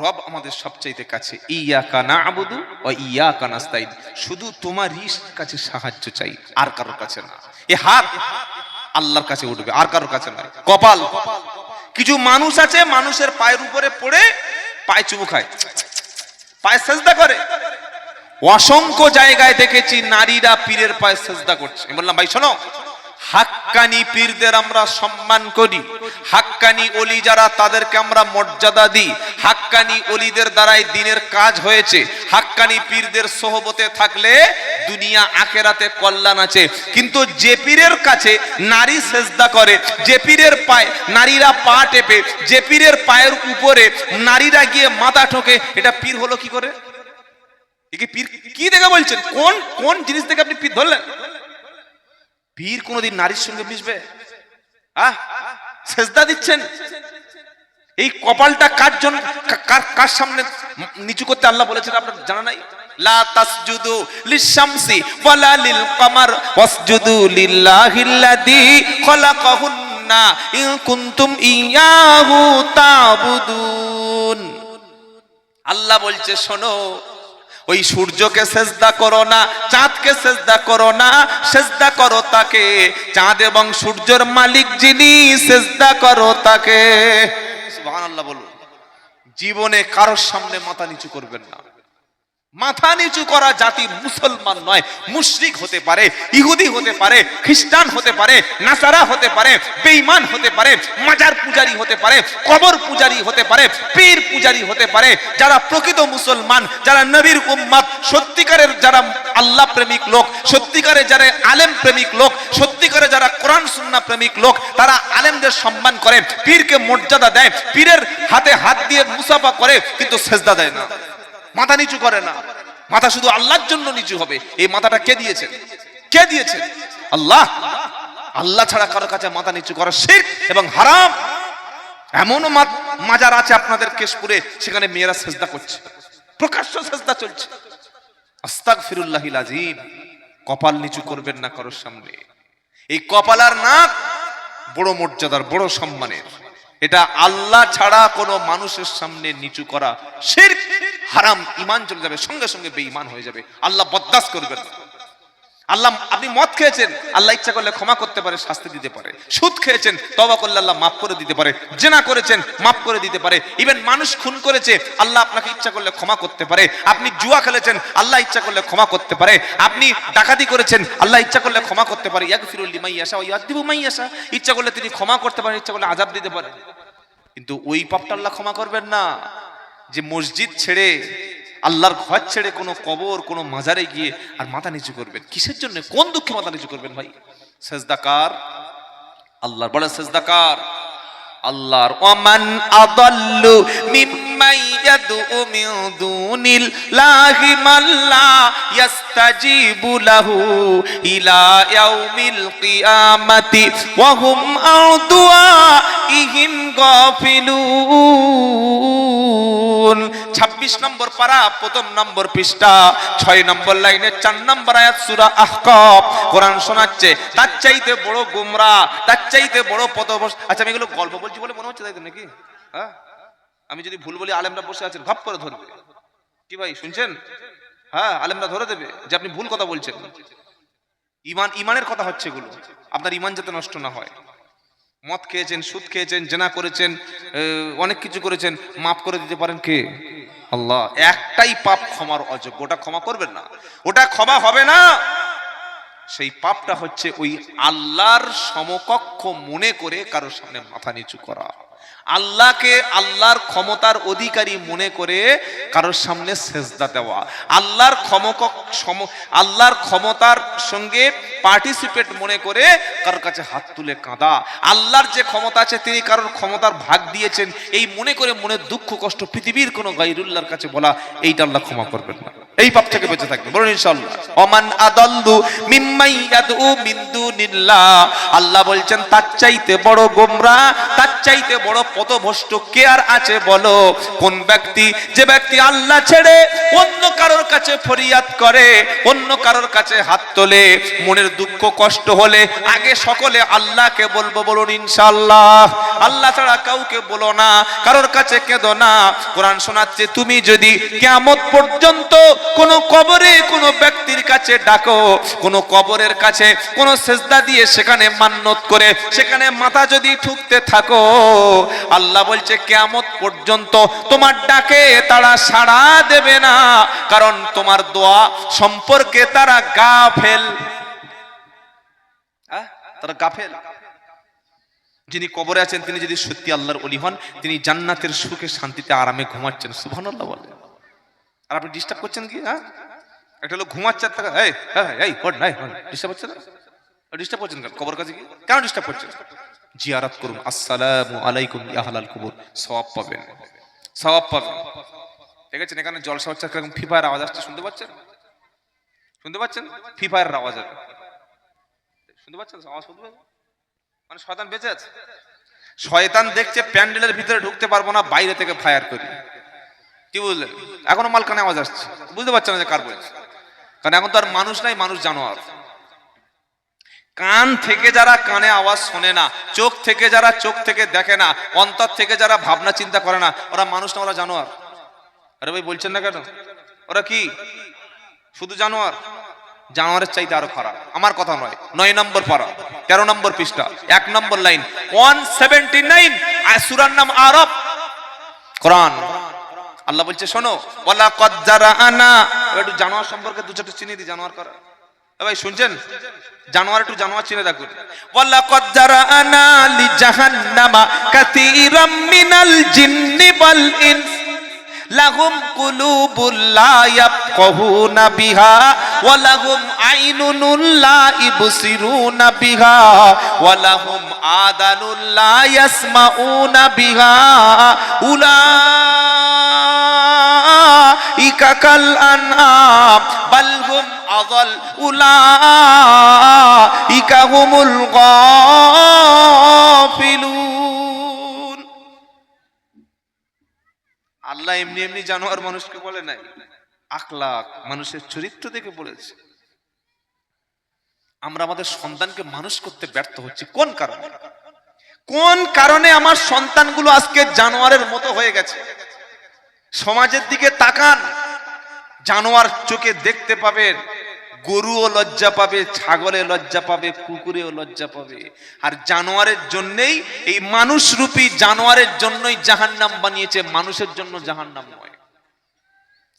রব আমাদের সবচাইতে কাছে। ইয়াকা না'বুদু ওয়া ইয়াকা নাস্তাইন, শুধু তোমারই কাছে সাহায্য চাই, আর কারোর কাছে না। এই হাত আল্লাহর কাছে উঠবে, আর কারোর কাছে নয়। কপাল, কিছু মানুষ আছে মানুষের পায়ের উপরে পড়ে পায়ে চুমু খায়, পায়ে সেজদা করে। অসংখ্য জায়গায় দেখেছি নারীরা পীরের পায়ে সেজদা করছে। আমি বললাম ভাই শোনো, হাক্কানি পীরদের আমরা সম্মান করি, হাক্কানি ওলি যারা তাদেরকে আমরা মর্যাদা দিই, হাক্কানি ওলিদের দ্বারাই দিনের কাজ হয়েছে, হাক্কানি পীরদের সোহবতে থাকলে দুনিয়া আখেরাতে কল্যাণ আছে। কিন্তু যে পীরের কাছে নারী সেজদা করে, যে পীরের পায়ে নারীরা পা টেপে, যে পীরের পায়ের উপরে নারীরা গিয়ে মাথা ঠোকে, এটা পীর হলো কি করে? একে পীর কি দেখে বলছেন? কোন কোন জিনিস থেকে আপনি পীর ধরলেন? পীর কোনদিন নারীর সঙ্গে মিশবে? সেজদা দিচ্ছেন। এই কপালটা কার জন্য, কার সামনে নিচু করতে আল্লাহ বলেছেন আপনার জানা নাই? লা তাসজুদু লিশ-শামসি ওয়ালা লিল-কামার ওয়াসজুদু লিল্লাহিল্লাযী খালাকাহুন্না ইন কুনতুম ইয়াহু তা'বুদুন। আল্লাহ বলছে শোনো, ওই সূর্যকে সেজদা করো না, চাঁদকে সেজদা করো না, সেজদা করো তাকে, চাঁদ এবং সূর্যের মালিক যিনি, সেজদা করো তাকে। সুবহানাল্লাহ বলুন। জীবনে কারোর সামনে মাথা নিচু করবেন না। মাথা নিচু করা জাতি মুসলমান নয়, মুশরিক হতে পারে, ইহুদি হতে পারে, খ্রিস্টান হতে পারে, নাসারা হতে পারে, বেঈমান হতে পারে, মাজার পূজারী হতে পারে, কবর পূজারী হতে পারে, পীর পূজারী হতে পারে। যারা প্রকৃত মুসলমান, যারা নবীর উম্মত, সত্যিকারের যারা আল্লাহ প্রেমিক লোক, সত্যিকারের যারা আলেম প্রেমিক লোক, সত্যিকারের যারা কোরআন সুন্নাহ প্রেমিক লোক, তারা আলেমদের সম্মান করে, পীরকে মর্যাদা দেয়, পীরের হাতে হাত দিয়ে মুসাফা করে, কিন্তু সেজদা দেয় না, মাথা নিচু করে না। মাথা শুধু আল্লাহর জন্য নিচু হবে। এই মাথাটা কে দিয়েছেন? কে দিয়েছেন? আল্লাহ। আল্লাহ ছাড়া কারোর কাছে মাথা নিচু করা শিরক এবং হারাম। এমনও মাজার আছে আপনাদের কেশপুরে, সেখানে মেয়েরা সেজদা করছে, প্রকাশ্য সেজদা চলছে। আস্তাগফিরুল্লাহিল আযীম। কপাল নিচু করবেন না কারোর সামনে। এই কপাল আর নাক বড় মর্যাদার, বড় সম্মানের। এটা আল্লাহ ছাড়া কোনো মানুষের সামনে নিচু করা শিরক, হারাম, ঈমান চলে যাবে, সঙ্গে সঙ্গে বেঈমান হয়ে যাবে। আল্লাহ বরদাস্ত করবেন না। আল্লাহ, আপনি মদ খেয়েছেন, আল্লাহ ইচ্ছা করলে ক্ষমা করতে পারে, শাস্তি দিতে পারে। সুদ খেয়েছেন, তওবা করলে আল্লাহ মাফ করে দিতে পারে। জিনা করেছেন, মাফ করে দিতে পারে। ইভেন মানুষ খুন করেছে, আল্লাহ আপনাকে ইচ্ছা করলে ক্ষমা করতে পারে। আপনি জুয়া খেলেছেন, আল্লাহ ইচ্ছা করলে ক্ষমা করতে পারে। আপনি ডাকাতি করেছেন, আল্লাহ ইচ্ছা করলে ক্ষমা করতে পারে। ইয়াগফিরু লিমান ইয়াশা ওয়া ইয়াযিবু মান ইয়াশা। ইচ্ছা করলে তিনি ক্ষমা করতে পারেন, ইচ্ছা করলে আযাব দিতে পারেন। কিন্তু ওই পাপটা আল্লাহ ক্ষমা করবেন না যে মসজিদ ছেড়ে, আল্লাহর ঘর ছেড়ে কোনো কবর, কোনো মাজারে গিয়ে আর মাথা নিচু করবেন। কিসের জন্য, কোন দুঃখে মাথা নিচু করবেন ভাই? সেজদাকার আল্লাহর, বড় সেজদাকার আল্লাহর। ওয়ামান আদাল্লু মিম্মান ইয়াদউ মিন দুনিল্লাহি মান লা ইস্তাজিবু লাহু ইলা ইয়াউমিল কিয়ামাতি ওয়া হুম আন দুআইহিম গাফিলুন। 26 নম্বর পারা, প্রথম নম্বর পৃষ্ঠা, 6 নম্বর লাইনে 4 নম্বর আয়াত, সূরা আহকাফ। কোরআন শোনাচ্ছে তার চাইতে বড় গোমরাহ, তার চাইতে বড় পথভ্রষ্ট। আচ্ছা, আমি এগুলো গল্প বলছি বলে মনে হচ্ছে তাই তো নাকি? হ্যাঁ, আমি যদি ভুল বলি আলেমরা বসে আছেন, ঘপ করে ধরবে। কি ভাই শুনছেন? হ্যাঁ, আলেমরা ধরে দেবে যে আপনি ভুল কথা বলছেন। ইমানের কথা হচ্ছে এগুলো, আপনার ইমান যাতে নষ্ট না হয়। মদ খেয়েছেন, সুদ খেয়েছেন, জিনা করেছেন, অনেক কিছু করেছেন, মাফ করে দিতে পারেন কে? আল্লাহ। একটাই পাপ ক্ষমার অযোগ্য, ওটা ক্ষমা করবেন না, ওটা ক্ষমা হবে না। সেই পাপটা হচ্ছে ওই আল্লাহর সমকক্ষ মনে করে কারোর সামনে মাথা নিচু করা, আল্লাহকে আল্লাহর ক্ষমতার অধিকারী মনে করে কারোর সামনে সেজদা দেওয়া, আল্লাহর আল্লাহর ক্ষমতার সঙ্গে পার্টিসিপেট মনে করে কারোর কাছে হাত তুলে কাঁদা, আল্লাহর যে ক্ষমতা আছে তিনি কারোর ক্ষমতার ভাগ দিয়েছেন এই মনে করে মনে দুঃখ কষ্ট পৃথিবীর কোনো গায়রুল্লাহর কাছে বলা, এইটা আল্লাহ ক্ষমা করবেন না। এই পাপ থেকে বেঁচে থাকবে, বলুন ইনশাআল্লাহ। ওমান আদাল্লু মিম্মান ইয়াদউ মিন দুনিল্লাহ। আল্লাহ বলছেন তার চাইতে বড় গোমরাহ, তার চাইতে বড় পথভ্রষ্ট কে আর আছে বলো? কোন ব্যক্তি, যে ব্যক্তি আল্লাহ ছেড়ে অন্য কারোর কাছে ফরিয়াদ করে, অন্য কারোর কাছে হাত তোলে, মনের দুঃখ কষ্ট হলে আগে সকলে আল্লাহকে বলবো, বলুন ইনশাআল্লাহ। আল্লাহ ছাড়া কাউকে বলো না, কারোর কাছে কেঁদো না। কোরআন শোনাচ্ছে, তুমি যদি কিয়ামত পর্যন্ত কোন কবরে কোন ব্যক্তির কাছে ডাকো, কোন কবরের কাছে কোন সেজদা দিয়ে সেখানে মান্নত করে সেখানে মাথা যদি ঠুকতে থাকো, আল্লাহ বলছে কিয়ামত পর্যন্ত তোমার ডাকে তারা সাড়া দেবে না, কারণ তোমার দোয়া সম্পর্কে তারা গাফেল। তারা গাফেল। যিনি কবরে আছেন তিনি যদি সত্যি আল্লাহর ওলি হন, তিনি জান্নাতের সুখে শান্তিতে আরামে ঘুমাচ্ছেন, সুবহানাল্লাহ বলে। আর আপনি ডিস্টার্ব করছেন কি? একটা লোক ঘুমাচ্ছে, ডিস্টার্ব হচ্ছে না? ডিস্টার্ব করছেন কেন? কবর কাছে কেন ডিস্টার্ব করছেন? জিয়ারত করুন, আসসালামু আলাইকুম ইয়া আহলাল কুবুর, সওয়াব পাবেন, সওয়াব পাবেন। ঠিক আছে? এখানে জলসা হচ্ছে, এরকম ফ্রি ফায়ার আওয়াজ আসছে, শুনতে পাচ্ছেন? শুনতে পাচ্ছেন? ফ্রি ফায়ার আওয়াজ আসছে, শুনতে পাচ্ছেন? আওয়াজ শুনতে পাচ্ছেন? মানে শয়তান বেঁচে আছে। শয়তান দেখছে প্যান্ডেলের ভিতরে ঢুকতে পারবো না, বাইরে থেকে ফায়ার করি। কি বুঝলেন? এখনো মাল কানে আওয়াজ আসছে, বুঝতে পারছেন না যে কার বলছে? কারণ এখন তো আর মানুষ নাই, মানুষ জানোয়ার। কান থেকে যারা কানে আওয়াজ শোনে না, চোখ থেকে যারা চোখ থেকে দেখে না, অন্তর থেকে যারা ভাবনা চিন্তা করে না, ওরা মানুষ না, ওরা জানোয়ার। আরে ভাই বলছেন না কেন? ওরা কি শুধু জানোয়ার? জানোয়ারের চাইতে আরো খারাপ। আমার কথা নয়, 9 নম্বর পারা 13 নম্বর পৃষ্ঠা 1 নম্বর লাইন 179 সূরার নাম আরাফ, কোরআন। আল্লাহ বলছে শোনো, ওয়ালা কদ জারাআনা, একটু জানোয়ার সম্পর্কে দু চারটে চিনি দি। জানোয়ার করা ভাই শুনছেন? জানোয়ার, একটু জানোয়ার চিনে রাখুন। ওয়ালা কদ জারাআনা লি জাহান্নামা কাসীরাম মিনাল জিন্নি ওয়াল ইনস লাহুম কুলুবুল লা ইয়াফকাহুনা বিহা ওয়া লাহুম আইনুন লা ইবসিরুনা বিহা ওয়া লাহুম আযানুন লা ইয়াসমাউনা বিহা উলাইকা কাল আনআম বাল হুম আযাল উলাইকা হুমুল গাফিলুন। আল্লাহ এমনি এমনি জানোয়ার মানুষকে বলে নাই, আখলাক মানুষের চরিত্র দেখে বলেছে। আমরা আমাদের সন্তানকে মানুষ করতে ব্যর্থ হচ্ছি কোন কারণে? কোন কারণে আমার সন্তানগুলো আজকে জানোয়ারের মতো হয়ে গেছে? সমাজের দিকে তাকান, জানোয়ার চোখে দেখতে পাবেন, গরুও লজ্জা পাবে, ছাগলে লজ্জা পাবে, কুকুরেও লজ্জা পাবে। আর জানোয়ারের জন্যই, এই মানুষ রূপী জানোয়ারের জন্যই জাহান্নাম বানিয়েছে, মানুষের জন্য জাহান্নাম নয়।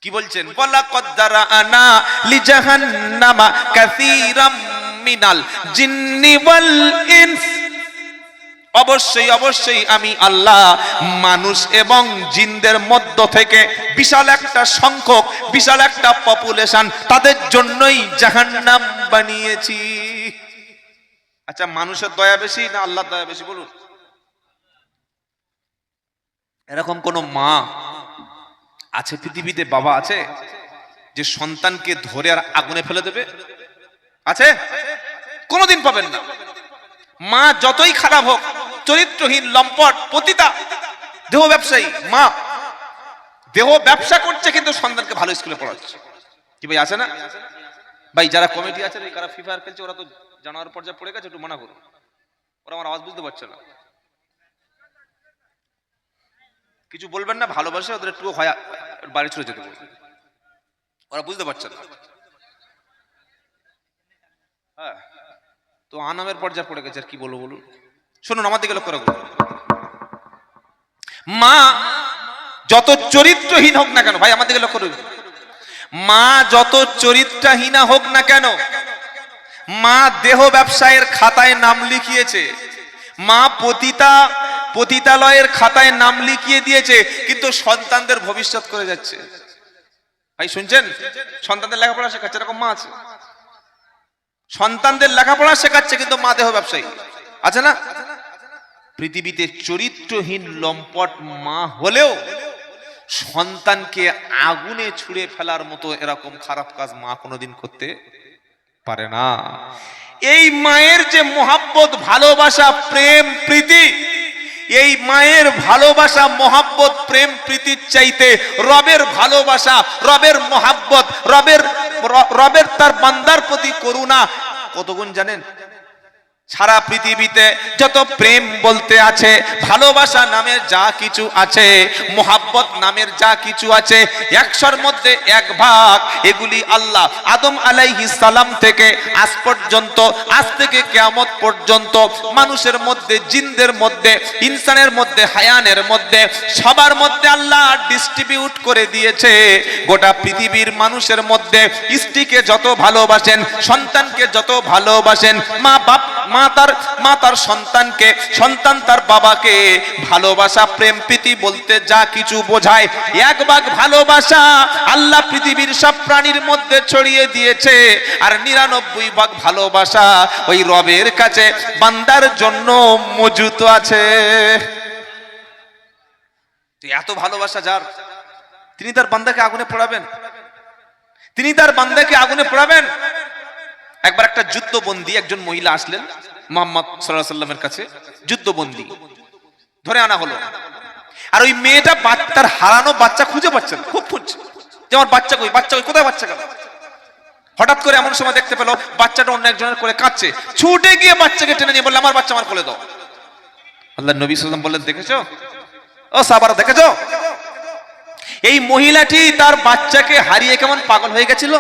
কি বলছেন? ওয়ালা কদ জারাআনা লি জাহান্নামা কাসীরাম মিনাল জিন্নি ওয়াল ইনস, অবশ্যই অবশ্যই আমি আল্লাহ মানুষ এবং জিনদের মধ্য থেকে বিশাল একটা সংখ্যক, বিশাল একটা পপুলেশন, তাদের জন্যই জাহান্নাম বানিয়েছি। আচ্ছা, মানুষের দয়া বেশি না আল্লাহর দয়া বেশি বলুন? এরকম কোন মা আছে পৃথিবীতে, বাবা আছে যে সন্তানকে ধরে আর আগুনে ফেলে দেবে? আছে? কোনোদিন পাবেন না। মা যতই খারাপ হোক, চরিত্রহীন, লম্পট, পতিতা, দেহ ব্যবসায়ী, মা দেহ ব্যবসা করছে কিন্তু সন্তানকে ভালো স্কুলে পড়াচ্ছে। কি ভাই আছে না ভাই? যারা কমিটি আছে, যারা ফ্রি ফায়ার খেলছে, ওরা তো জানোয়ার পর্যায়ে পড়ে গেছে, একটু মানা করুন। ওরা আমার আওয়াজ বুঝতে পারছে না, কিছু বলবেন না, ভালোবাসে ওদের, একটু হয় বাড়ি চলে যেতে বলবেন, ওরা বুঝতে পারছে না। হ্যাঁ, তো আনামের পর্যায়ে পড়ে গেছে, আর কি বলবো বলুন? শুনুন, আমার দিকে লক্ষ্য রাখুন। মা যত চরিত্রহীন হোক না কেন, ভাই আমার দিকে লক্ষ্য রাখুন, মা যত চরিত্রহীনা হোক না কেন, মা দেহ ব্যবসায়ের খাতায় নাম লিখিয়েছে, মা পতিতালয়ের খাতায় নাম লিখিয়ে দিয়েছে, কিন্তু সন্তানদের ভবিষ্যৎ করে যাচ্ছে। ভাই শুনছেন? সন্তানদের লেখাপড়া শেখাচ্ছে, এরকম মা আছে। সন্তানদের লেখাপড়া শেখাচ্ছে, কিন্তু মা দেহ ব্যবসায়ী আছে না? পৃথিবীতে চরিত্রহীন লম্পট মা হলেও সন্তানকে আগুনে ছুঁড়ে ফেলার মতো এরকম খারাপ কাজ মা কোনোদিন করতে পারে না। এই মায়ের যে মোহাব্বত, ভালোবাসা, প্রেম, প্রীতি, এই মায়ের ভালোবাসা, মহাব্বত, প্রেম প্রীতির চাইতে রবের ভালোবাসা, রবের মহাব্বত, রবের তার বান্দার প্রতি করুণা কত গুণ জানেন? সারা পৃথিবীতে যত প্রেম বলতে আছে, ভালোবাসা নামের যা কিছু আছে, মোহাব্বত নামের যা কিছু আছে, 100-র মধ্যে 1 ভাগ এগুলি আল্লাহ আদম আলাইহিস সালাম থেকে আজ পর্যন্ত, আজ থেকে কিয়ামত পর্যন্ত মানুষের মধ্যে, জিনদের মধ্যে, ইনসানের মধ্যে, হায়ানের মধ্যে, সবার মধ্যে আল্লাহ ডিস্ট্রিবিউট করে দিয়েছে। গোটা পৃথিবীর মানুষের মধ্যে স্ত্রীকে যত ভালোবাসেন, সন্তানকে যত ভালোবাসেন, মা তার সন্তানকে, সন্তান তার বাবাকে, ভালোবাসা প্রেম প্রীতি বলতে যা কিছু বোঝায়, 1 ভাগ ভালোবাসা আল্লাহ পৃথিবীর সব প্রাণীর মধ্যে ছড়িয়ে দিয়েছে। আর 99 ভাগ ভালোবাসা ওই রবের কাছে বান্দার জন্য মজুত আছে। এত ভালোবাসা যার, তিনি তার বান্দাকে আগুনে পোড়াবেন? তিনি তার বান্দাকে আগুনে পোড়াবেন? একবার একটা যুদ্ধবন্দী একজন মহিলা আসলেন মুহাম্মদ সাল্লাল্লাহু আলাইহি ওয়াসাল্লামের কাছে, যুদ্ধবন্দী ধরে আনা হলো। আর ওই মেয়েটা তার হারানো বাচ্চা খুঁজে পাচ্ছে না, খুব খুঁজছে যে আমার বাচ্চা কই, বাচ্চা কই, কোথায় বাচ্চা গেল। হঠাৎ করে এমন সময় দেখতে পেল বাচ্চাটা অন্য একজনের কোলে কাঁদছে, ছুটে গিয়ে বাচ্চাকে টেনে নিয়ে বলল আমার বাচ্চা আমার কোলে দাও। আল্লাহর নবী সাল্লাল্লাহু আলাইহি ওয়াসাল্লাম বললেন, দেখেছো ও সাহাবারা, দেখেছো এই মহিলাটি তার বাচ্চাকে হারিয়ে কেমন পাগল হয়ে গেছিল।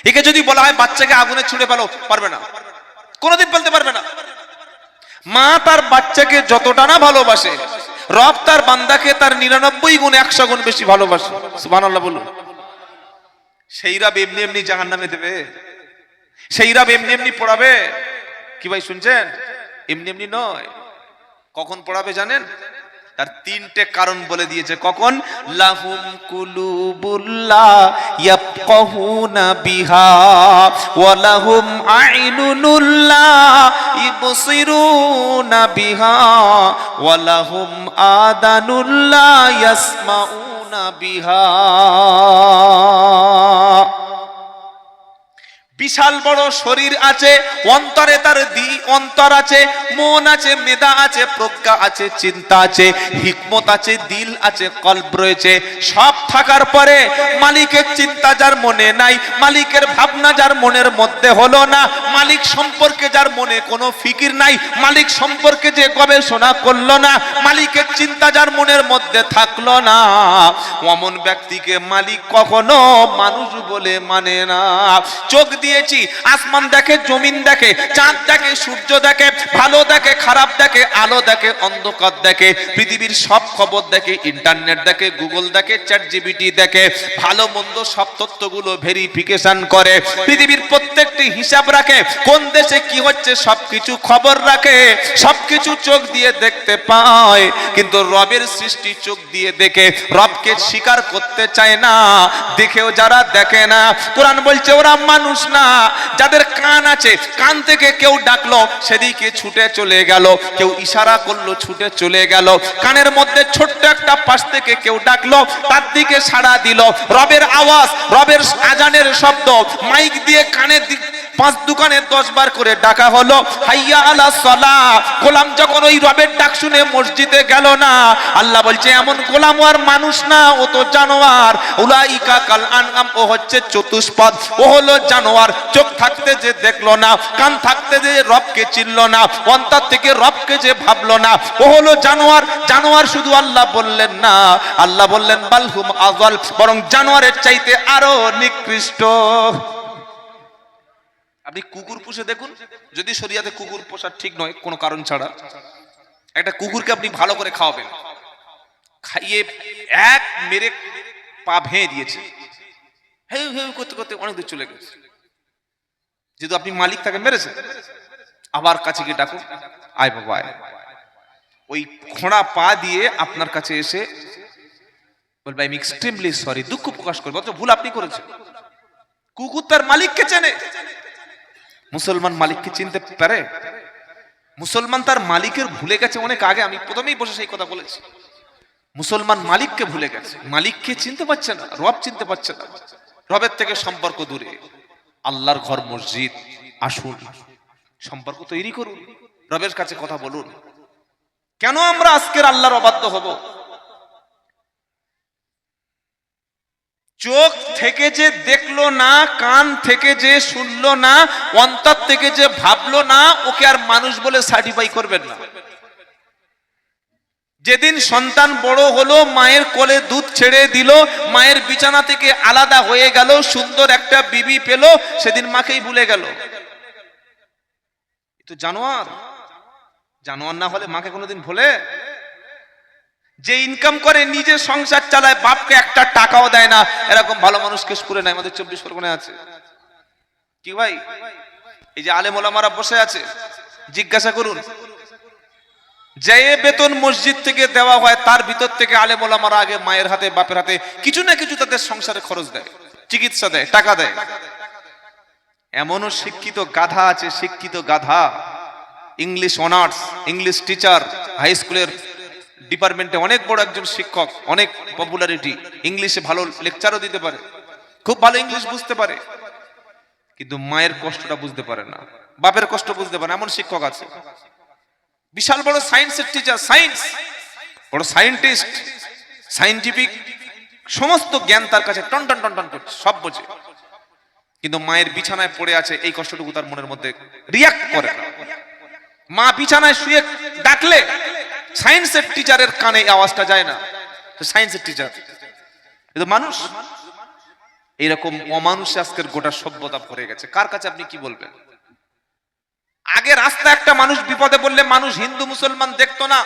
একে যদি বলা হয় বাচ্চাকে আগুনে ছুঁড়ে ফেলো, পারবে না, কোনোদিন ফেলতে পারবে না। মা তার বাচ্চাকে যতটা না ভালোবাসে, রব তার বান্দাকে তার 99 গুণ 100 গুণ বেশি ভালোবাসে। সুবহানাল্লাহ বলুন। সেই রব এমনি এমনি জাহান্নামে দেবে, সেই রব এমনি এমনি পড়াবে কি ভাই শুনছেন? এমনি এমনি নয়। কখন পড়াবে জানেন? তার 3টে কারণ বলে দিয়েছে। কখন? লাহুম কুলুবুল্লা ইয়াফকাহুনা বিহা ওয়া লাহুম আইনুনুল্লা ইবসিরুনা বিহা ওয়া লাহুম আদানুল্লা ইয়াসমাউনা বিহা। বিশাল বড় শরীর আছে, অন্তরে তার অন্তর আছে, মন আছে, মেধা আছে, প্রজ্ঞা আছে, চিন্তা আছে, হিকমত আছে, দিল আছে, কলব রয়েছে। সব থাকার পরে মালিকের চিন্তা যার মনে নাই, মালিকের ভাবনা যার মনের মধ্যে হলো না, মালিক সম্পর্কে যার মনে কোনো ফিকির নাই, মালিক সম্পর্কে যে গবেষণা করলো না, মালিকের চিন্তা যার মনের মধ্যে থাকলো না, অমন ব্যক্তিকে মালিক কখনো মানুষ বলে মানে না। চোখ দিয়েছি, আসমান দেখে, জমিন দেখে, চাঁদ দেখে, সূর্য দেখে, ভালো দেখে, খারাপ দেখে, আলো দেখে, অন্ধকার দেখে, পৃথিবীর সব খবর দেখে, ইন্টারনেট দেখে, গুগল দেখে, চ্যাট জিপিটি দেখে, ভালো মন্দ সব তথ্যগুলো ভেরিফিকেশন করে, পৃথিবীর প্রত্যেকটি হিসাব রাখে, কোন দেশে কি হচ্ছে সবকিছু খবর রাখে, সবকিছু চোখ দিয়ে দেখতে পায়। কিন্তু রবের সৃষ্টি চোখ দিয়ে দেখে রবকে স্বীকার করতে চায় না। দেখেও যারা দেখে না, কোরআন বলছে ওরা মানুষ না। যাদের কান আছে, কান থেকে কেউ ডাকলো সেদিকে ছুটে চলে গেল, কেউ ইশারা করলো ছুটে চলে গেল, কানের মধ্যে ছোট্ট একটা পাশ থেকে কেউ ডাকলো তার দিকে সাড়া দিল। রবের আওয়াজ, রবের আজানের শব্দ মাইক দিয়ে কানে 5 দোকানে 10 বার করে ডাকা হলো, হাইয়া আলা সালাহ। গোলাম যখন ওই রবের ডাক শুনে মসজিদে গেল না, আল্লাহ বলছে এমন গোলাম আর মানুষ না, ও তো জানোয়ার। উলাইকা কাল আনআম, ও হচ্ছে চতুষ্পদ, ও হলো জানোয়ার। চোখ থাকতে যে দেখলো না, কান থাকতে যে রবকে চিনলো না, অন্তর থেকে রবকে যে ভাবলো না, ও হলো জানোয়ার। জানোয়ার শুধু আল্লাহ বললেন না, আল্লাহ বললেন বালহুম আযাল, বরং জানোয়ারের চাইতে আরো নিকৃষ্ট। আপনি কুকুর পুষে দেখুন, যদি শরিয়াতে কুকুর পোষা ঠিক নয় কোনো কারণ ছাড়া, একটা কুকুরকে আপনি ভালো করে খাওয়াবেন, খাইয়ে এক মেরে পা ভেঙে দিয়েছে, হেউ হেউ করতে করতে অনেক দূর চলে গেছে। যেহেতু আপনি মালিক তাকে মেরেছে, আবার কাছে গিয়ে ডাকুন, আয় বাবা আয়। ওই খোঁড়া পা দিয়ে আপনার কাছে এসে বলবে আই এম এক্সট্রিমলি সরি, দুঃখ প্রকাশ করবে, অথচ ভুল আপনি করেছেন। কুকুর তার মালিককে চেনে, মুসলমান মালিককে চিনতে পারে? মুসলমান তার মালিকের ভুলে গেছে অনেক আগে। আমি প্রথমেই বসে সেই কথা বলেছি, মুসলমান মালিককে ভুলে গেছে, মালিককে চিনতে পারছে না, রব চিনতে পারছে না, রবের থেকে সম্পর্ক দূরে। আল্লাহর ঘর মসজিদ, আসুন সম্পর্ক তৈরি করুন, রবের কাছে কথা বলুন। কেন আমরা আজকের আল্লাহর অবাধ্য হব? চোখ থেকে যে দেখলো না, কান থেকে যে শুনলো না, অন্তর থেকে যে ভাবলো না, ওকে আর মানুষ বলে সার্টিফাই করবেন না। যেদিন সন্তান বড় হলো, মায়ের কোলে দুধ ছেড়ে দিল, মায়ের বিছানা থেকে আলাদা হয়ে গেল, সুন্দর একটা বিবি পেল, সেদিন মাকেই ভুলে গেল। তো জানোয়ার, জানোয়ার না হলে মাকে কোনোদিন ভোলে? যে ইনকাম করে নিজে সংসার চালায়, বাপকে একটা টাকাও দেয় না, এরকম ভালো মানুষ কেশপুরে নাই, আমাদের 24 পরগনায় আছে। কি ভাই, এই যে আলেম ওলামারা বসে আছে, জিজ্ঞাসা করুন, যে বেতন মসজিদ থেকে দেওয়া হয় তার ভিতর থেকে আলেম ওলামারা আগে মায়ের হাতে বাপের হাতে কিছু না কিছু তাদের সংসারে খরচ দেয়, চিকিৎসা দেয়, টাকা দেয়। এমনও শিক্ষিত গাধা আছে, শিক্ষিত গাধা, English honours, English teacher, high স্কুলের ডিপার্টমেন্টে অনেক বড় একজন শিক্ষক, অনেক পপুলারিটি, ইংলিশে ভালো লেকচারও দিতে পারে, খুব ভালো ইংলিশ বুঝতে পারে, কিন্তু মায়ের কষ্টটা বুঝতে পারে না, বাপের কষ্ট বুঝতে পারে না। এমন শিক্ষক আছে। বিশাল বড় সায়েন্সের টিচার, সায়েন্স, বড় সায়েন্টিস্ট, সায়েন্টিফিক সমস্ত জ্ঞান তার কাছে টন টন টন টন করছে, সব বোঝে, কিন্তু মায়ের বিছানায় পড়ে আছে, এই কষ্টটুকু তার মনের মধ্যে রিয়াক্ট করে না। মা বিছানায় শুয়ে ডাকলে সায়েন্সের টিচারের কানে আওয়াজটা যায় না, সায়েন্সের টিচার। কিন্তু মানুষ এইরকম অমানুষে আজকের গোটা সভ্যতা ভরে গেছে। কার কাছে আপনি কি বলবেন? আগে রাস্তা একটা মানুষ বিপদে বললে মানুষ হিন্দু মুসলমান দেখতো না,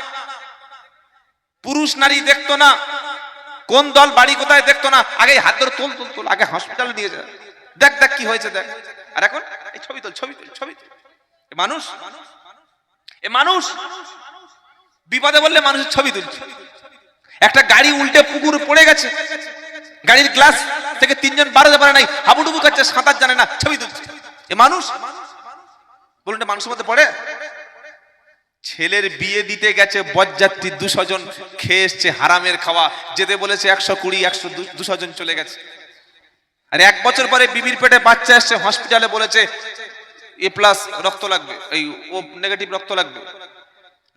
পুরুষ নারী দেখতো না, কোন দল বাড়ি কোথায় দেখতো না, আগে হাত ধরে তোল তোল তোল, আগে হসপিটালে নিয়ে যায়, দেখ দেখ কি হয়েছে দেখ। আর এখন এই ছবি তোল ছবি তোল ছবি তোল। মানুষ, এ মানুষ বিপদে বললে মানুষের ছবি তুলছে। একটা গাড়ি উল্টে পুকুরে পড়ে গেছে, গাড়ির গ্লাস থেকে 3 জন বাড়াতে পারে নাই, হাবুডুবু করছে, সাঁতার জানে না, ছবি তুলছে। এ মানুষ, বলুন এটা মানুষের মধ্যে পড়ে? ছেলের বিয়ে দিতে গেছে, বরযাত্রী 200 জন খেয়ে এসছে, হারামের খাওয়া, যেতে বলেছে 120, 100, 200 জন চলে গেছে। আর 1 বছর পরে বিবির পেটে বাচ্চা এসছে, হসপিটালে বলেছে A+ রক্ত লাগবে, এই O নেগেটিভ রক্ত লাগবে।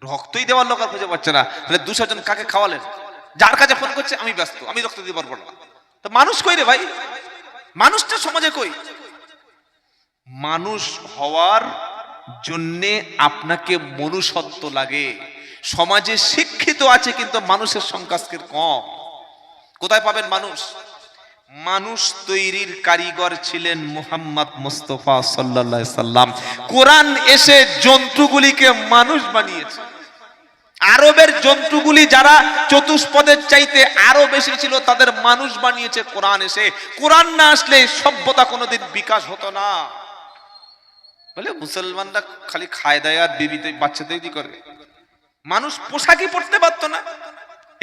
রক্তই দেওয়ার লোক আর খুঁজে পাচ্ছে না, তাহলে 200 জন কাকে খাওয়ালেন? যার কাছে ফোন করছে আমি ব্যস্ত, আমি রক্ত দিতে পারবো না। তো মানুষ কই রে ভাই? মানুষটা সমাজে কই? মানুষ হওয়ার জন্যে আপনাকে মনুষ্যত্ব লাগে। সমাজে শিক্ষিত আছে কিন্তু মানুষের সংখ্যা আজকের কম। কোথায় পাবেন মানুষ? মানুষ তৈরির কারিগর ছিলেন মুহাম্মদ মুস্তাফা সাল্লাল্লাহু আলাইহি সাল্লাম। কোরআন এসে জন্তুগুলিকে মানুষ বানিয়েছে। আরবের জন্তুগুলি যারা চতুষ্পদের চাইতে আরো বেশি ছিল, তাদের মানুষ বানিয়েছে কোরআন এসে। কোরআন না আসলে সভ্যতা কোনোদিন বিকাশ হতো না। বলে মুসলমানরা খালি খায় দায় আর বিবিতে বাচ্চা তৈরি করে, মানুষ পোশাকই পরতে পারতো না।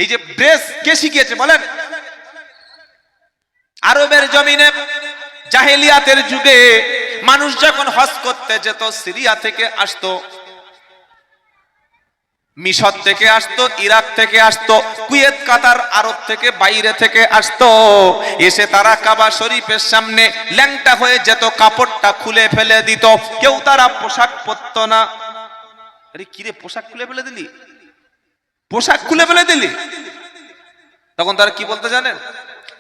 এই যে ড্রেস কে শিখিয়েছে বলেন? আরবের জমিনে জাহেলিয়াতের যুগে মানুষ যখন হজ করতে যেত, সিরিয়া থেকে আসতো, মিশর থেকে আসতো, ইরাক থেকে আসতো, কুয়েত কাতার আরব থেকে বাইরে থেকে আসতো, এসে তারা কাবা শরীফের সামনে ল্যাংটা হয়ে যেত, কাপড়টা খুলে ফেলে দিত, কেউ তারা পোশাক পরতো না। আরে কিরে পোশাক খুলে ফেলে দিলি, পোশাক খুলে ফেলে দিলি? তখন তারা কি বলতে জানেন?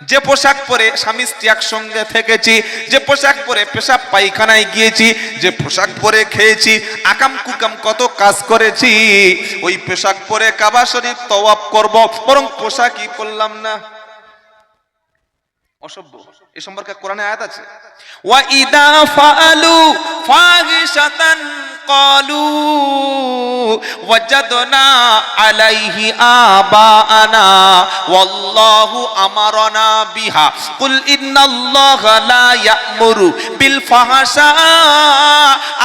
যে পোশাক পরে স্বামী স্ত্রী একসঙ্গে থেকেছি, যে পোশাক পরে পেশাব পায়খানায় গিয়েছি, যে পোশাক পরে খেয়েছি, আকাম কুকাম কত কাজ করেছি, ওই পোশাক পরে কাবা শরীফ তওয়াফ করব, বরং পোশাকই পরলাম না। অসভ্য। এই সম্পর্কে কোরআনে আয়াত আছে, ওয়া ইদা ফাআলু ফাহিশাতান ক্বালু ওয়াজাদনা আলাইহি আবাআনা ওয়াল্লাহু আমারানা বিহা কুল ইন্নাল্লাহা লা ইয়া'মুরু বিল ফাহশা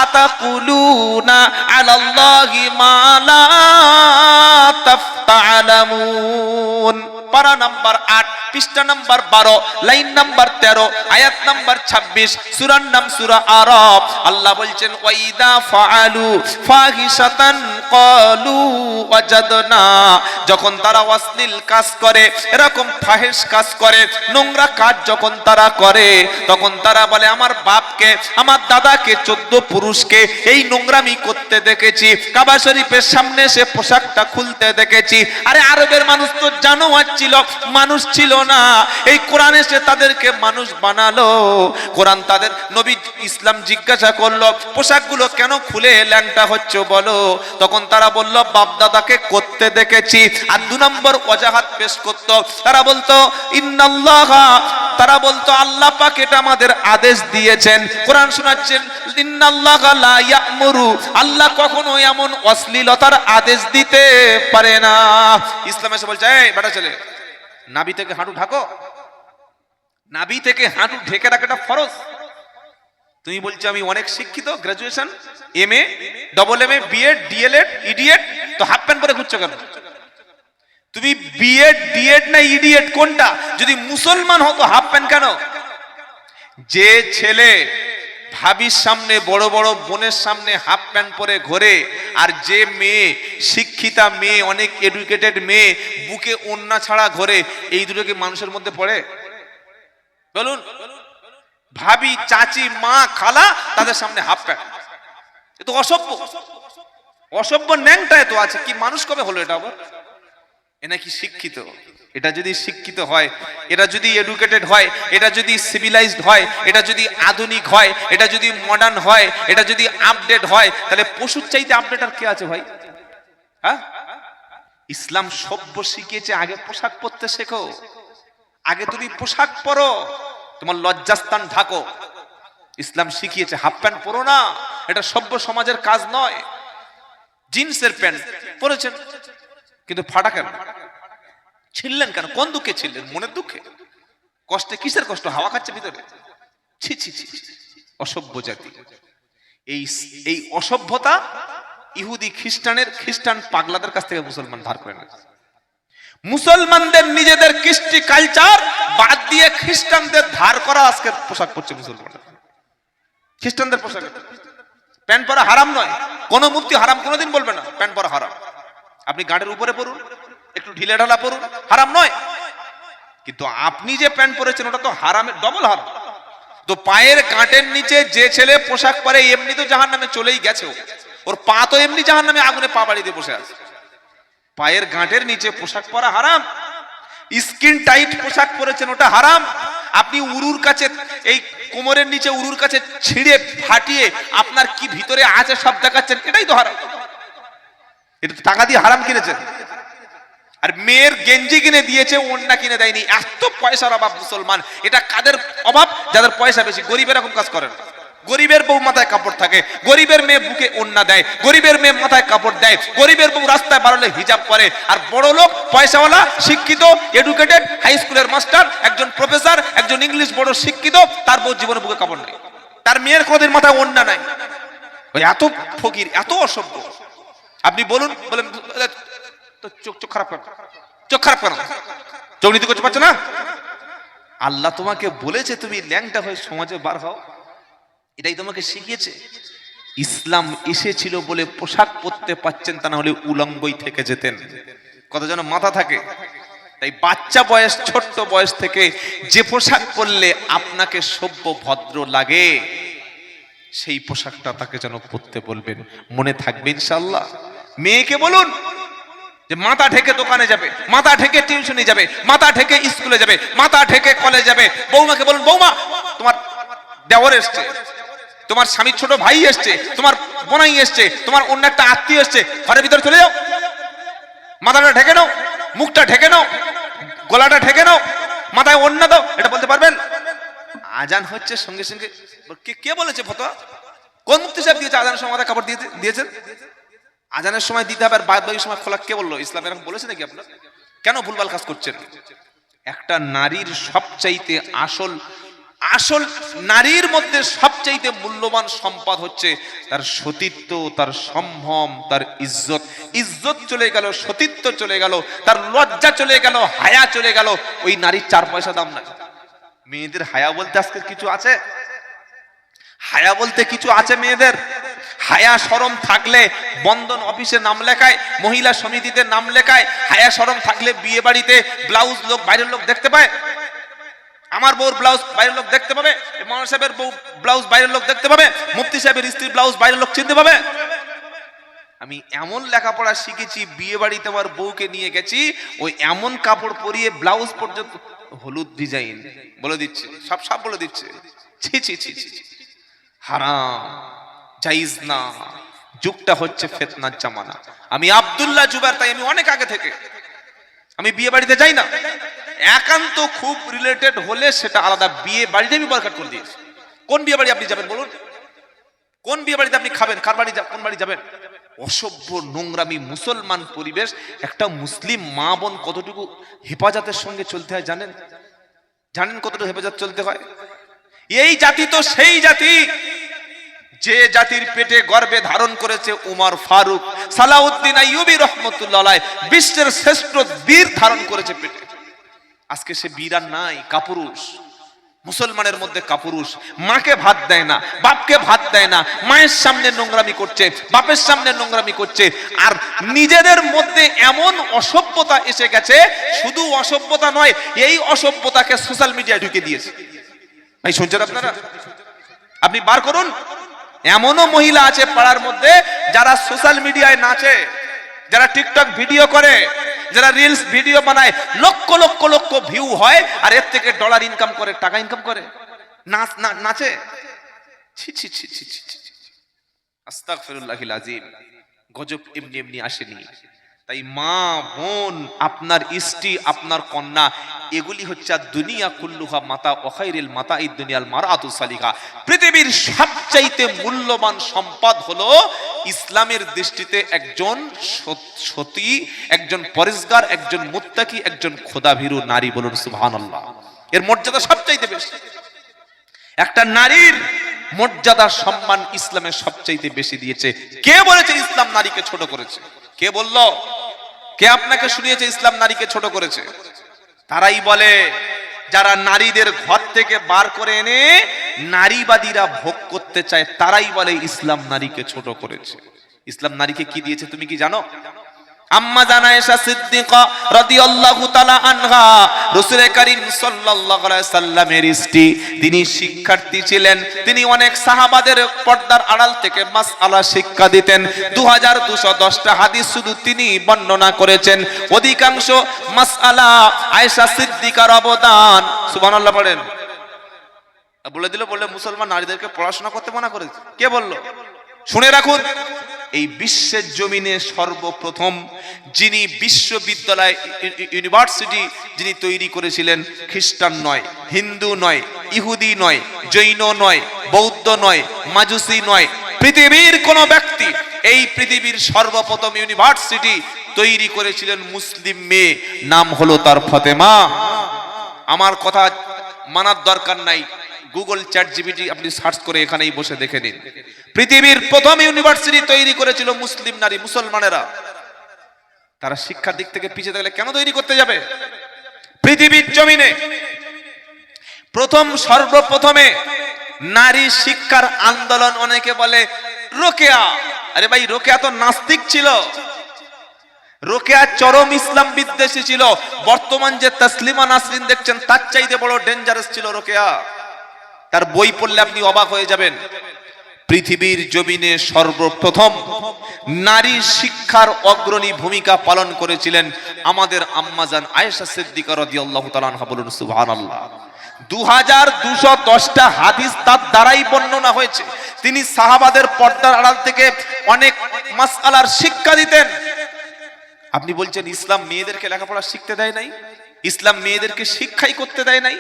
আতাকুলুনা আলাল্লাহি মা লা তাফতালামুন। পারা নাম্বার 8, পৃষ্ঠা নাম্বার 12, লাইন নাম্বার 13, আয়াত নাম্বার 26, সূরার নাম সূরা আরাফ। আল্লাহ বলছেন ওয়াইদা ফাআলু ফাহিশাতান ক্বালু ওয়াজাদনা, যখন তারা অশ্লীল কাজ করে, এরকম ফাহিশ কাজ করে, নোংরা কাজ যখন তারা করে, তখন তারা বলে আমার বাপকে, আমার দাদাকে, 14 পুরুষকে এই নোংরামি করতে দেখেছি, কাবা শরীফের সামনে সে পোশাকটা খুলতে দেখেছি। আরে আরবের মানুষ তো জানোয়ার ছিল, মানুষ ছিল না। এই কোরআন এসে তাদেরকে মানুষ বানালো। কোরআন তাদের নবী ইসলাম জিজ্ঞাসা করলো পোশাকগুলো কেন খুলে ল্যাংটা হচ্ছে বলো, তখন তারা বলল বাপ দাদাকে করতে দেখেছি। আর 2 নম্বর ওয়াজাহাত পেশ করত, তারা বলতো ইন্নাল্লাহা, তারা বলতো আল্লাহ পাক এটা আমাদের আদেশ দিয়েছেন। কোরআন শোনাচ্ছেন ইন্নাল্লাহা লা ইয়ামুরু, আল্লাহ কখনো এমন অশ্লীলতার আদেশ দিতে পারে না। ইসলাম এসে বলছে এই বেটা ছেলে, নাভি থেকে হাঁটু ঢাকো, নাভি থেকে হাঁটু ঢেকে রাখাটা ফরজ। তুমি বলছো আমি অনেক শিক্ষিত, graduation, MA, double MA, BEd, DElEd, idiot, তো হাফ প্যান্ট পরে ঘুরছো কেন? তুমি বিএড, ডিএড না ইডিয়েট কোনটা? যদি মুসলমান হতো হাফ প্যান্ট কেন? যে ছেলে ভাবির সামনে, বড় বড় বোনের সামনে হাফ প্যান্ট পরে ঘোরে, আর যে মেয়ে শিক্ষিতা মেয়ে, অনেক এডুকেটেড মেয়ে বুকে ওন্না ছাড়া ঘোরে, এই দুটো কি মানুষের মধ্যে পড়ে? বলুন। ভাবি, চাচি, মা, খালা, তাদের সামনে হাফ প্যান্ট, এ তো অসভ্য। অসভ্য ন্যাংটায় তো আছে, কি মানুষ কবে হলো এটা আবার? এ নাকি শিক্ষিত? এটা যদি শিক্ষিত হয়, এটা যদি এডুকেটেড হয়, এটা যদি সিভিলাইজড হয়, এটা যদি আধুনিক হয়, এটা যদি মডার্ন হয়, এটা যদি আপডেট হয়, তাহলে পশুর চাইতে আপডেট আর কে আছে ভাই? হ্যাঁ, ইসলাম সভ্য শিখিয়েছে আগে পোশাক পরতে শেখো, আগে তুমি পোশাক পরো, তোমার লজ্জাস্থান ঢাকো। ইসলাম শিখিয়েছে হাফ প্যান্ট পরো না, এটা সভ্য সমাজের কাজ নয়। জিন্সের প্যান্ট পরেছেন কিন্তু ফাটা কেন? ছিললেন কেন? কোন দুঃখে ছিললেন? মনের দুঃখে? কষ্টে? কিসের কষ্ট? হাওয়া খাচ্ছে ভিতরে? ছি ছি ছি, অসভ্য জাতি। এই অসভ্যতা ইহুদি খ্রিস্টান পাগলাদের কাছ থেকে মুসলমান ধার করে নেয়। মুসলমানদের নিজেদের কৃষ্টি কালচার বাদ দিয়ে খ্রিস্টানদের ধার করা আজকের পোশাক পরছে মুসলমানরা। খ্রিস্টানদের পোশাক প্যান্ট পরা হারাম নয়, কোন মুফতি হারাম কোনোদিন বলবে না প্যান্ট পরা হারাম। আপনি গাঁটের উপরে পরুন, একটু ঢিলে ঢালা পরুন, হারাম নয়। কিন্তু আপনি যে প্যান্ট পরেছেন ওটা তো হারামের ডবল হারাম। তো পায়ের গাঁটের নিচে যে ছেলে পোশাক পরে এমনি তো জাহান্নামে চলেই গেছে, ওর পা তো এমনি জাহান্নামে আগুনে পা বাড়ি দিয়ে বসে আছে। পায়ের গাঁটের নিচে পোশাক পরা হারাম। স্কিন টাইট পোশাক পরেছেন ওটা হারাম। আপনি উরুর কাছে, এই কোমরের নিচে উরুর কাছে ছিঁড়ে ফাটিয়ে আপনার কি ভিতরে আছে সব দেখাচ্ছেন, এটাই তো হারাম। এটা তো টাকা দিয়ে হারাম কিনেছেন। আর মেয়ের গেঞ্জি কিনে দিয়েছে, ওন্না কিনে দেয়নি। এত পয়সার অভাব মুসলমান। এটা কাদের অভাব? যাদের পয়সা বেশি। গরিবের এরকম কাজ করেন। গরিবের বউ মাথায় কাপড় থাকে, গরিবের মেয়ে বুকে ওন্না দেয়, গরিবের মেয়ে মাথায় কাপড় দেয়, গরিবের বউ রাস্তায় বাড়লে হিজাব করে। আর বড় লোক, পয়সাওয়ালা, শিক্ষিত, এডুকেটেড, হাই স্কুলের মাস্টার, একজন প্রফেসর, একজন ইংলিশ বড় শিক্ষিত, তার বউ জীবনে বুকে কাপড় নেই, তার মেয়ের কোনদিন মাথায় ওন্না নাই। এত ফকির, এত অসভ্য। আপনি বলুন, বলেন তো চোখ খারাপ করেন, চোখ খারাপ করেন, চোখ নীতি করতে পারছো না? আল্লাহ তোমাকে বলেছে তুমি ল্যাংটা হয়ে সমাজে বার হও, এটাই তোমাকে শিখিয়েছে। ইসলাম এসেছিল বলে পোশাক পরতে পাচ্ছেন, তা না হলে উলঙ্গই থেকে যেতেন। কথা যেন মাথা থাকে। তাই বাচ্চা বয়স, ছোট্ট বয়স থেকে যে পোশাক পরলে আপনাকে সভ্য ভদ্র লাগে, সেই পোশাকটা তাকে যেন পরতে বলবেন। মনে থাকবে ইনশাআল্লাহ। মেয়েকে বলুন যে মাথা ঢেকে দোকানে যাবে, মাথা ঢেকে টিউশনে যাবে, মাথা ঢেকে স্কুলে যাবে, মাথা ঢেকে কলেজে যাবে। বৌমাকে বলুন বৌমা তোমার দেওর এসছে, তোমার স্বামীর ছোট ভাই এসছে, তোমার বোনাই এসছে, তোমার অন্য একটা আত্মীয় এসছে, ঘরের ভিতরে চলে যাও, মাথাটা ঢেকে নাও, মুখটা ঢেকে নাও, গলাটা ঢেকে নাও, মাথায় ওড়না দাও। এটা বলতে পারবেন? আজান হচ্ছে সঙ্গে সঙ্গে কে বলেছে ফতোয়া? কোন মুফতি সাহেব দিয়েছে আজানের সময় মাথায় কাপড় দিয়েছেন? আজানের সময় দিতে হবে আর বাদ বাকি সময় খোলা কে বললো? ইসলাম এরকম বলেছে নাকি? আপনার কেন ভুলভাল কাজ করছেন? একটা নারীর সবচাইতে আসল আসল নারীর মধ্যে সবচাইতে মূল্যবান সম্পদ হচ্ছে তার সতীত্ব, তার সম্ভ্রম, তার ইজ্জত। ইজ্জত চলে গেল, সতীত্ব চলে গেল, তার লজ্জা চলে গেল, হায়া চলে গেল, ওই নারীর 4 পয়সা দাম নাই। মেয়েদের হায়া বলতে আজকে কিছু আছে? হায়া বলতে কিছু আছে মেয়েদের? হায়া শরম থাকলে বন্ধন অফিসে নাম লেখায়, মহিলা সমিতিতে নাম লেখায়। হায়া শরম থাকলে বিয়ে বাড়িতে ব্লাউজ লোক বাইরের লোক দেখতে পায়। আমার বউর ব্লাউজ বাইরের লোক দেখতে পাবে, মৌলানা সাহেবের বউ ব্লাউজ বাইরের লোক দেখতে পাবে, মুফতি সাহেবের স্ত্রীর ব্লাউজ বাইরের লোক চিনতে পাবে। আমি এমন লেখাপড়া শিখেছি, বিয়ে বাড়িতে আমার বউকে নিয়ে গেছি, ওই এমন কাপড় পরিয়ে ব্লাউজ পর্যন্ত হলুদ ডিজাইন বলে দিচ্ছে, সব সব বলে দিচ্ছে। ছি ছি ছি ছি, হারাম, জায়েজ না। যুগটা হচ্ছে ফিতনার জামানা। আমি আব্দুল্লাহ জুবায়ের, তাই আমি অনেক আগে থেকে আমি বিয়ে বাড়িতে যাই না। একান্ত খুব রিলেটেড হলে সেটা আলাদা, বিয়ে বাড়িতে আমি বরখাত করে দিয়েছি। কোন বিয়ে বাড়ি আপনি যাবেন বলুন? কোন বিয়ে বাড়িতে আপনি খাবেন? কার বাড়ি, কোন বাড়ি যাবেন? অসভ্য, নোংরামি, মুসলমান পরিবেশ। একটা মুসলিম মা বোন কতটুকু হেফাজতের সঙ্গে চলতে হয় জানেন? জানেন কতটুকু হেফাজত চলতে হয়? এই জাতি তো সেই জাতি যে জাতির পেটে গর্ভে ধারণ করেছে উমর ফারুক, সালাউদ্দিন আইয়ুবী রহমতুল্লাহ আলাইহি, বিশ্বের শ্রেষ্ঠ বীর ধারণ করেছে পেটে। আজকে সে বীর আর নাই, কাপুরুষ। মুসলমানের মধ্যে কাপুরুষ। মাকে ভাত দেয় না, বাপকে ভাত দেয় না, মায়ের সামনে নোংরামি করছে, বাপের সামনে নোংরামি করছে। আর নিজেদের মধ্যে এমন অসভ্যতা এসে গেছে, শুধু অসভ্যতা নয়, এই অসভ্যতাকে সোশ্যাল মিডিয়ায় ঢুকে দিয়েছে। ভাই শুনছেন আপনারা? আপনি বার করুন, এমনও মহিলা আছে পাড়ার মধ্যে যারা সোশ্যাল মিডিয়ায় নাচে, যারা টিকটক ভিডিও করে, যারা রিলস ভিডিও বানায়, লক্ষ লক্ষ লক্ষ ভিউ হয়, আর এর থেকে ডলার ইনকাম করে, টাকা ইনকাম করে, নাচে। ছি ছি ছি ছি ছি, আস্তাগফিরুল্লাহিল আযীম। গজব এমনি এমনি আসেনি। তাই মা বোন, আপনার স্ত্রী, আপনার কন্যা, এগুলি হচ্ছে দুনিয়া কুল্লুহা মাতা ওয়া খায়রুল মাতাঈদ দুনিয়াল মারআতু সালিহা। পৃথিবীর সবচাইতে মূল্যবান সম্পদ হলো ইসলামের দৃষ্টিতে একজন সতী, একজন পরেজগার, একজন মুত্তাকি, একজন খোদাভীরু নারী। বলুন সুবহানাল্লাহ। এর মর্যাদা সবচাইতে বেশি। একটা নারীর মর্যাদা, সম্মান ইসলামের সবচাইতে বেশি দিয়েছে। কে বলেছে ইসলাম নারীকে ছোট করেছে? কে বলল? কে আপনাকে শুনিয়েছে ইসলাম নারীকে ছোট করেছে? তারাই বলে যারা নারীদের ঘর থেকে বার করে এনে নারীবাদীরা ভোগ করতে চায়, তারাই বলে ইসলাম নারীকে ছোট করেছে। ইসলাম নারীকে কি দিয়েছে তুমি কি জানো? আম্মা জান আয়েশা সিদ্দিকা রাদিয়াল্লাহু তাআলা আনহা, রাসূল করিম সাল্লাল্লাহু আলাইহি সাল্লামের স্ত্রী, তিনি শিক্ষার্থী ছিলেন। তিনি অনেক সাহাবাদের পর্দার আড়াল থেকে মাসআলা শিক্ষা দিতেন। 2210টা হাদিস শুধু তিনি বর্ণনা করেছেন। অধিকাংশ মাসআলা আয়েশা সিদ্দিকার অবদান। সুবহানাল্লাহ পড়েন। বলে দিল, বললে মুসলমান নারীদেরকে পড়াশোনা করতে মানা করেছে। কে বলল? শুনে রাখুন, এই বিশ্বের জমিনে সর্বপ্রথম যিনি বিশ্ববিদ্যালয়, ইউনিভার্সিটি যিনি তৈরি করেছিলেন, খ্রিস্টান নয়, হিন্দু নয়, ইহুদি নয়, জৈন নয়, বৌদ্ধ নয়, মাজুসি নয়, পৃথিবীর কোন ব্যক্তি। এই পৃথিবীর সর্বপ্রথম ইউনিভার্সিটি তৈরি করেছিলেন মুসলিম মেয়ে, নাম হলো তার ফাতেমা। আমার কথা মানার দরকার নাই, গুগল চ্যাট জিপিটি আপনি সার্চ করে এখানেই বসে দেখে নিন। পৃথিবীর প্রথম ইউনিভার্সিটি তৈরি করেছিল মুসলিম নারী, মুসলমানেরা। তারা শিক্ষার দিক থেকে পিছিয়ে থাকলে কেন তৈরি করতে যাবে? পৃথিবীর জমিনে সর্বপ্রথমে নারী শিক্ষার আন্দোলন, অনেকে বলে রোকেয়া। আরে ভাই, রোকেয়া তো নাস্তিক ছিল। রোকেয়া চরম ইসলাম বিদ্বেষী ছিল। বর্তমান যে তাসলিমা নাসরিন দেখছেন, তার চাইতে বড় ডেঞ্জারাস ছিল রোকেয়া। তার বই পড়লে আপনি অবাক হয়ে যাবেন। পৃথিবীর জমিনে সর্বপ্রথম নারী শিক্ষার অগ্রণী ভূমিকা পালন করেছিলেন আমাদের আম্মা জান আয়েশা সিদ্দিকা রাদিয়াল্লাহু তাআলা আনহা। বলুন সুবহানাল্লাহ। 2210টা হাদিস তার দ্বারাই বর্ণনা হয়েছে। তিনি সাহাবাদের পর্দার আড়াল থেকে অনেক মাসআলার শিক্ষা দিতেন। আপনি বলছেন ইসলাম মেয়েদেরকে লেখাপড়া শিখতে দেয় নাই, ইসলাম মেয়েদেরকে শিক্ষাই করতে দেয় নাই।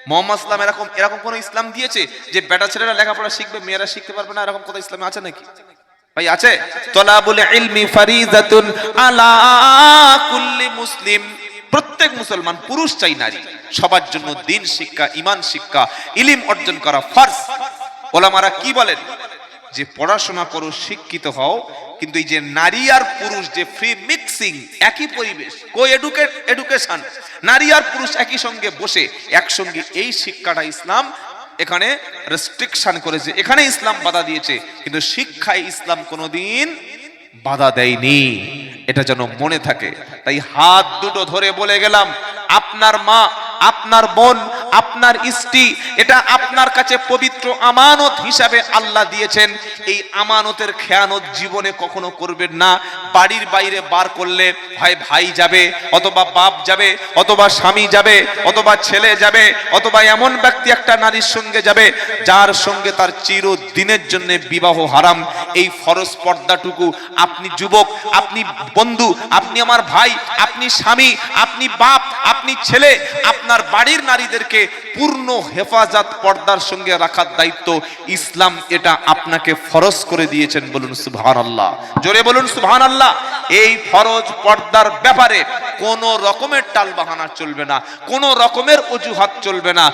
মোহাম্মদ ইসলাম এরকম কোন ইসলাম দিয়েছে যে বেটা ছেলেরা লেখাপড়া শিখবে, মেয়েরা শিখতে পারবে না? এরকম কথা ইসলামে আছে নাকি? ভাই আছে? তলাবুল ইলমি ফারিজাতুন আলা কুল্লি মুসলিম। প্রত্যেক মুসলমান, পুরুষ চাই নারী, সবার জন্য দিন শিক্ষা, ঈমান শিক্ষা, ইলম অর্জন করা ফরজ। ওলামারা কি বলেন? যে পড়াশোনা করো, শিক্ষিত হও, কিন্তু এই যে নারী আর পুরুষ যে ফ্রি মিক্সিং, একই পরিবেশ, এডুকেশন, নারী আর পুরুষ একই সঙ্গে বসে একসঙ্গে, এই শিক্ষাটা ইসলাম এখানে রেস্ট্রিকশন করেছে, এখানে ইসলাম বাধা দিয়েছে, কিন্তু শিক্ষায় ইসলাম কোনোদিন বাধা দেয়নি। এটা যেন মনে থাকে। তাই হাত দুটো ধরে বলে গেলাম, আপনার মা, আপনার বোন, আপনার স্ত্রী, এটা আপনার কাছে পবিত্র আমানত হিসাবে আল্লাহ দিয়েছেন। এই আমানতের খেয়ানত জীবনে কখনো করবেন না। বাড়ির বাইরে বার করলে হয় ভাই যাবে, অথবা বাপ যাবে, অথবা স্বামী যাবে, অথবা ছেলে যাবে, অথবা এমন ব্যক্তি একটা নারীর সঙ্গে যাবে যার সঙ্গে তার চিরদিনের জন্য বিবাহ হারাম। এই ফরজ পর্দাটুকু আপনি যুবক, আপনি বন্ধু, আপনি আমার ভাই, আপনি স্বামী, আপনি বাপ, আপনি ছেলে, আপনার বাড়ির নারীদেরকে পূর্ণ হেফাজত পর্দার সঙ্গে রাখার দায়িত্ব ইসলাম এটা আপনাকে ফরজ করে দিয়েছেন। বলুন সুবহানাল্লাহ, জোরে বলুন সুবহানাল্লাহ। এই ফরজ পর্দার ব্যাপারে কোন রকমের টালবাহানা চলবে না, কোন রকমের অজুহাত চলবে না।